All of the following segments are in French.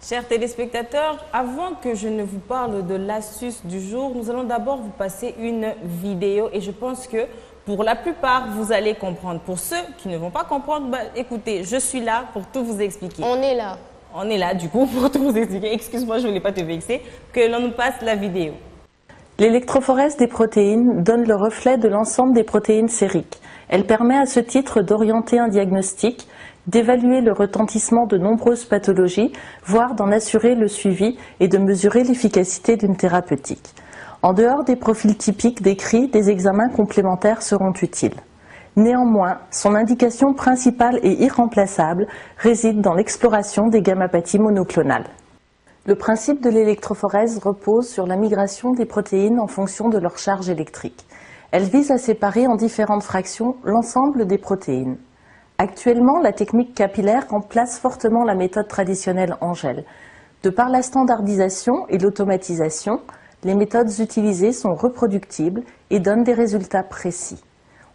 Chers téléspectateurs, avant que je ne vous parle de l'astuce du jour, nous allons d'abord vous passer une vidéo et je pense que pour la plupart, vous allez comprendre. Pour ceux qui ne vont pas comprendre, écoutez, je suis là pour tout vous expliquer. On est là. On est là du coup pour tout vous expliquer. Excuse-moi, je ne voulais pas te vexer. Que l'on nous passe la vidéo. L'électrophorèse des protéines donne le reflet de l'ensemble des protéines sériques. Elle permet à ce titre d'orienter un diagnostic, d'évaluer le retentissement de nombreuses pathologies, voire d'en assurer le suivi et de mesurer l'efficacité d'une thérapeutique. En dehors des profils typiques décrits, des examens complémentaires seront utiles. Néanmoins, son indication principale et irremplaçable réside dans l'exploration des gammapathies monoclonales. Le principe de l'électrophorèse repose sur la migration des protéines en fonction de leur charge électrique. Elle vise à séparer en différentes fractions l'ensemble des protéines. Actuellement, la technique capillaire remplace fortement la méthode traditionnelle en gel. De par la standardisation et l'automatisation, les méthodes utilisées sont reproductibles et donnent des résultats précis.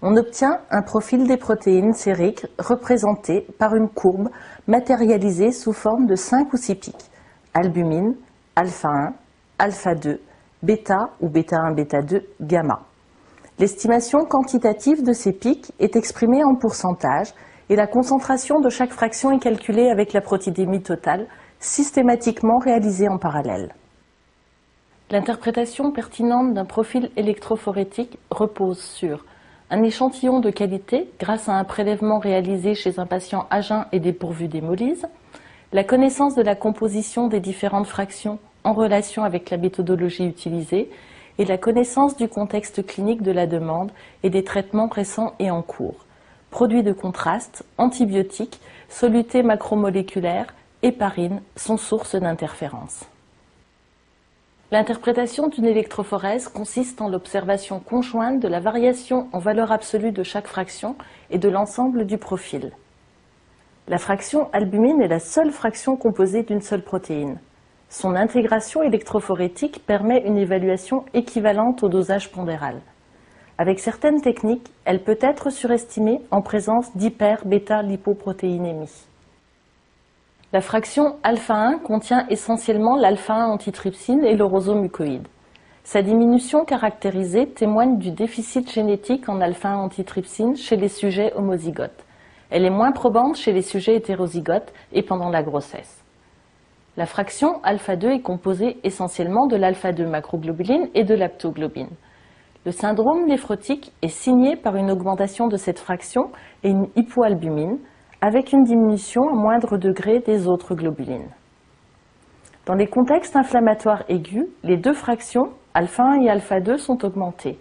On obtient un profil des protéines sériques représenté par une courbe matérialisée sous forme de 5 ou 6 pics. Albumine, alpha 1, alpha 2, bêta ou bêta 1, bêta 2, gamma. L'estimation quantitative de ces pics est exprimée en pourcentage et la concentration de chaque fraction est calculée avec la protidémie totale, systématiquement réalisée en parallèle. L'interprétation pertinente d'un profil électrophorétique repose sur un échantillon de qualité grâce à un prélèvement réalisé chez un patient à jeun et dépourvu d'hémolyse, la connaissance de la composition des différentes fractions en relation avec la méthodologie utilisée et la connaissance du contexte clinique de la demande et des traitements récents et en cours. Produits de contraste, antibiotiques, solutés macromoléculaires, héparines sont sources d'interférences. L'interprétation d'une électrophorèse consiste en l'observation conjointe de la variation en valeur absolue de chaque fraction et de l'ensemble du profil. La fraction albumine est la seule fraction composée d'une seule protéine. Son intégration électrophorétique permet une évaluation équivalente au dosage pondéral. Avec certaines techniques, elle peut être surestimée en présence d'hyper-bêta-lipoprotéinémie. La fraction alpha 1 contient essentiellement l'alpha 1 antitrypsine et le rosomucoïde. Sa diminution caractérisée témoigne du déficit génétique en alpha 1 antitrypsine chez les sujets homozygotes. Elle est moins probante chez les sujets hétérozygotes et pendant la grossesse. La fraction alpha 2 est composée essentiellement de l'alpha 2 macroglobuline et de l'aptoglobine. Le syndrome néphrotique est signé par une augmentation de cette fraction et une hypoalbumine, avec une diminution à moindre degré des autres globulines. Dans les contextes inflammatoires aigus, les deux fractions, alpha 1 et alpha 2, sont augmentées.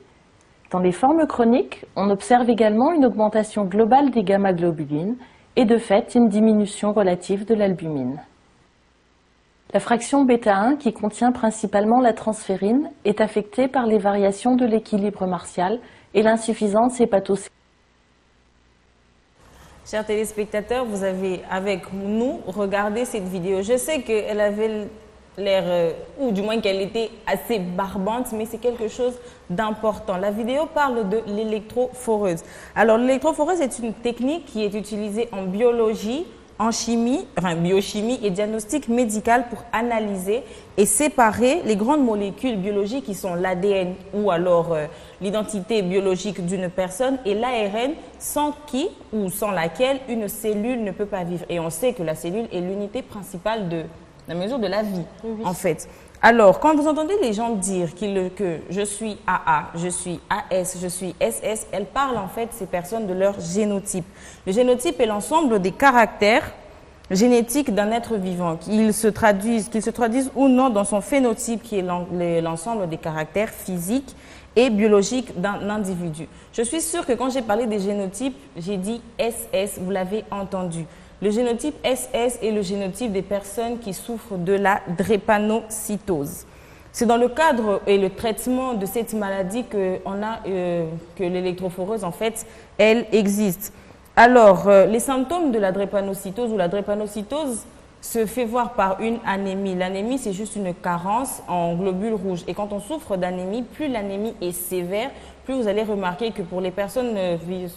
Dans les formes chroniques, on observe également une augmentation globale des gamma-globulines et de fait une diminution relative de l'albumine. La fraction bêta 1, qui contient principalement la transférine, est affectée par les variations de l'équilibre martial et l'insuffisance hépatocellulaire. Chers téléspectateurs, vous avez avec nous regardé cette vidéo. Je sais qu'elle avait l'air, ou du moins qu'elle était assez barbante, mais c'est quelque chose d'important. La vidéo parle de l'électrophoreuse. Alors, l'électrophoreuse est une technique qui est utilisée en biologie, en chimie, biochimie et diagnostic médical pour analyser et séparer les grandes molécules biologiques qui sont l'ADN ou alors l'identité biologique d'une personne et l'ARN sans qui ou sans laquelle une cellule ne peut pas vivre. Et on sait que la cellule est l'unité principale de la mesure de la vie, oui. En fait. Alors, quand vous entendez les gens dire que je suis AA, je suis AS, je suis SS, elles parlent en fait, ces personnes, de leur génotype. Le génotype est l'ensemble des caractères génétiques d'un être vivant, qu'ils se traduisent ou non dans son phénotype, qui est l'ensemble des caractères physiques et biologiques d'un individu. Je suis sûre que quand j'ai parlé des génotypes, j'ai dit SS, vous l'avez entendu. Le génotype SS est le génotype des personnes qui souffrent de la drépanocytose. C'est dans le cadre et le traitement de cette maladie que l'électrophoreuse, en fait, elle existe. Alors, les symptômes de la drépanocytose ou la drépanocytose se fait voir par une anémie. L'anémie, c'est juste une carence en globules rouges. Et quand on souffre d'anémie, plus l'anémie est sévère, plus vous allez remarquer que pour les personnes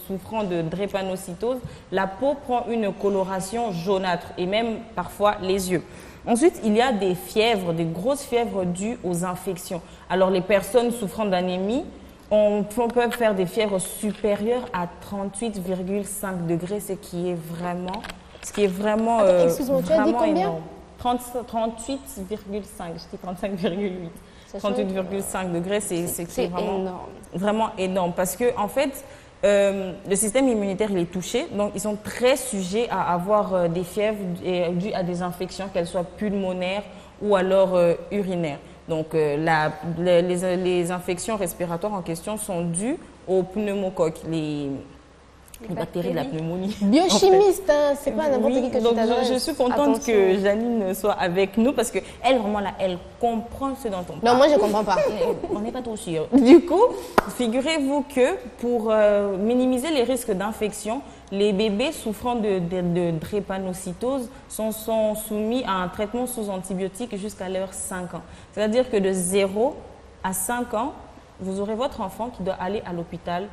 souffrant de drépanocytose, la peau prend une coloration jaunâtre et même parfois les yeux. Ensuite, il y a des fièvres, des grosses fièvres dues aux infections. Alors, les personnes souffrant d'anémie peuvent faire des fièvres supérieures à 38,5 degrés, ce qui est vraiment Attends, excuse-moi, tu as dit combien? énorme. 38,5, je dis 35,8. 38,5 degrés, c'est vraiment énorme. Parce que, en fait, le système immunitaire il est touché, donc ils sont très sujets à avoir des fièvres dues à des infections, qu'elles soient pulmonaires ou alors urinaires. Donc, les infections respiratoires en question sont dues aux pneumocoques, les bactéries de la pneumonie. Biochimiste, en fait. Hein, c'est pas n'importe qui que tu t'adresses. Je suis contente que Janine soit avec nous parce qu'elle, vraiment là, elle comprend ce dont on parle. Non, moi je comprends pas. On n'est pas trop sûr. Du coup, figurez-vous que pour minimiser les risques d'infection, les bébés souffrant de drépanocytose sont soumis à un traitement sous antibiotiques jusqu'à leurs 5 ans. C'est-à-dire que de 0 à 5 ans, vous aurez votre enfant qui doit aller à l'hôpital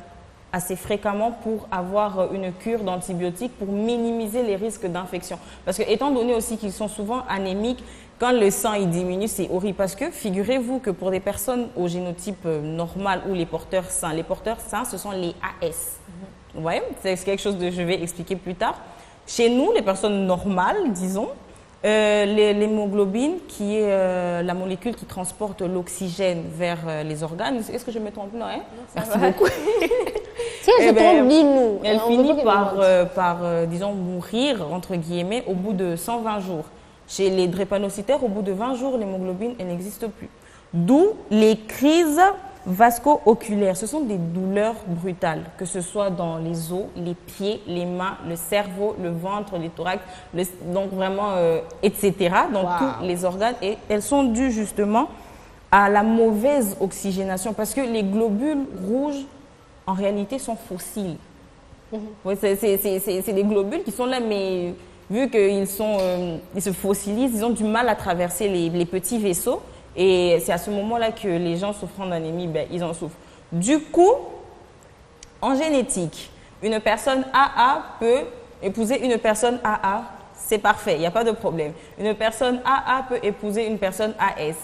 assez fréquemment pour avoir une cure d'antibiotiques pour minimiser les risques d'infection. Parce que étant donné aussi qu'ils sont souvent anémiques, quand le sang il diminue, c'est horrible. Parce que figurez-vous que pour des personnes au génotype normal ou les porteurs sains, ce sont les AS. Vous voyez, c'est quelque chose que je vais expliquer plus tard. Chez nous, les personnes normales, disons, l'hémoglobine, qui est la molécule qui transporte l'oxygène vers les organes. Est-ce que je me trompe? Non, hein? Merci beaucoup. Si elle se trompe, dis-nous. Elle finit par disons, mourir, entre guillemets, au bout de 120 jours. Chez les drépanocytaires, au bout de 20 jours, l'hémoglobine, elle n'existe plus. D'où les crises vasco-oculaires. Ce sont des douleurs brutales, que ce soit dans les os, les pieds, les mains, le cerveau, le ventre, les thorax, donc vraiment, etc. Dans tous les organes. Et elles sont dues justement à la mauvaise oxygénation parce que les globules rouges, en réalité, sont fossiles. Ouais, c'est des globules qui sont là, mais vu qu'ils se fossilisent, ils ont du mal à traverser les petits vaisseaux. Et c'est à ce moment-là que les gens souffrant d'anémie, ils en souffrent. Du coup, en génétique, une personne AA peut épouser une personne AA. C'est parfait, il n'y a pas de problème. Une personne AA peut épouser une personne AS.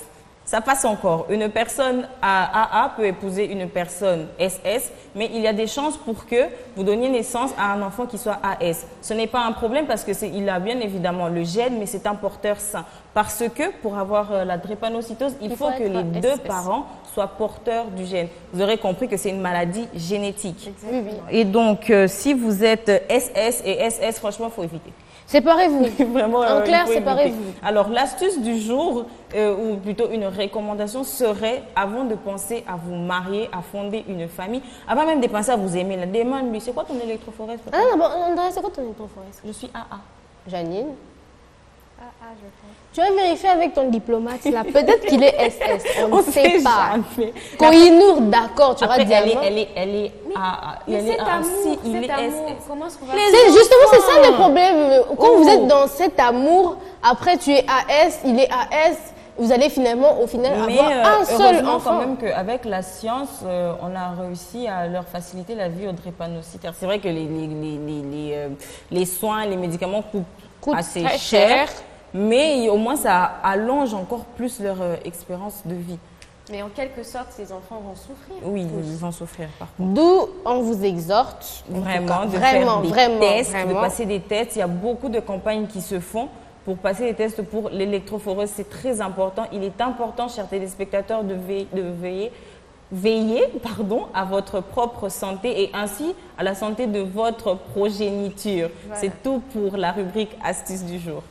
Ça passe encore. Une personne AA peut épouser une personne SS, mais il y a des chances pour que vous donniez naissance à un enfant qui soit AS. Ce n'est pas un problème parce qu'il a bien évidemment le gène, mais c'est un porteur sain. Parce que pour avoir la drépanocytose, il faut que les deux parents soient porteurs du gène. Vous aurez compris que c'est une maladie génétique. Exactement. Et donc, si vous êtes SS et SS, franchement, il faut éviter. Séparez-vous. Vraiment, en clair, séparez-vous. Alors, l'astuce du jour, ou plutôt une recommandation, serait, avant de penser à vous marier, à fonder une famille, avant même de penser à vous aimer, demande-lui, c'est quoi ton électrophorèse? Ah non, bon, André, c'est quoi ton électrophorèse? Je suis AA. Janine? AA, je pense. Tu vas vérifier avec ton diplomate là. Peut-être qu'il est SS. On ne sait pas. Jamais. Quand il nous d'accord, tu auras dit elle est AA. Mais Elle est cet AA. amour, Si, il est cet amour, SS. comment est-ce qu'on va Justement, c'est ça le problème. Quand vous Oh. êtes dans cet amour, après tu es AS, il est AS, vous allez finalement, au final, Mais avoir un seul heureusement enfant. quand même qu'avec la science, on a réussi à leur faciliter la vie aux drépanocytaires. C'est vrai que les soins, les médicaments coûtent assez très cher, cher. mais au moins ça allonge encore plus leur expérience de vie. Mais en quelque sorte, ces enfants vont souffrir. Oui, ils vont souffrir par contre. D'où on vous exhorte, en tout Vraiment, cas, de vraiment, faire des vraiment, tests, vraiment. de passer des tests. Il y a beaucoup de campagnes qui se font pour passer des tests pour l'électrophorèse. C'est très important. Il est important, chers téléspectateurs, de veiller à votre propre santé et ainsi à la santé de votre progéniture. Voilà. C'est tout pour la rubrique Astuces du jour.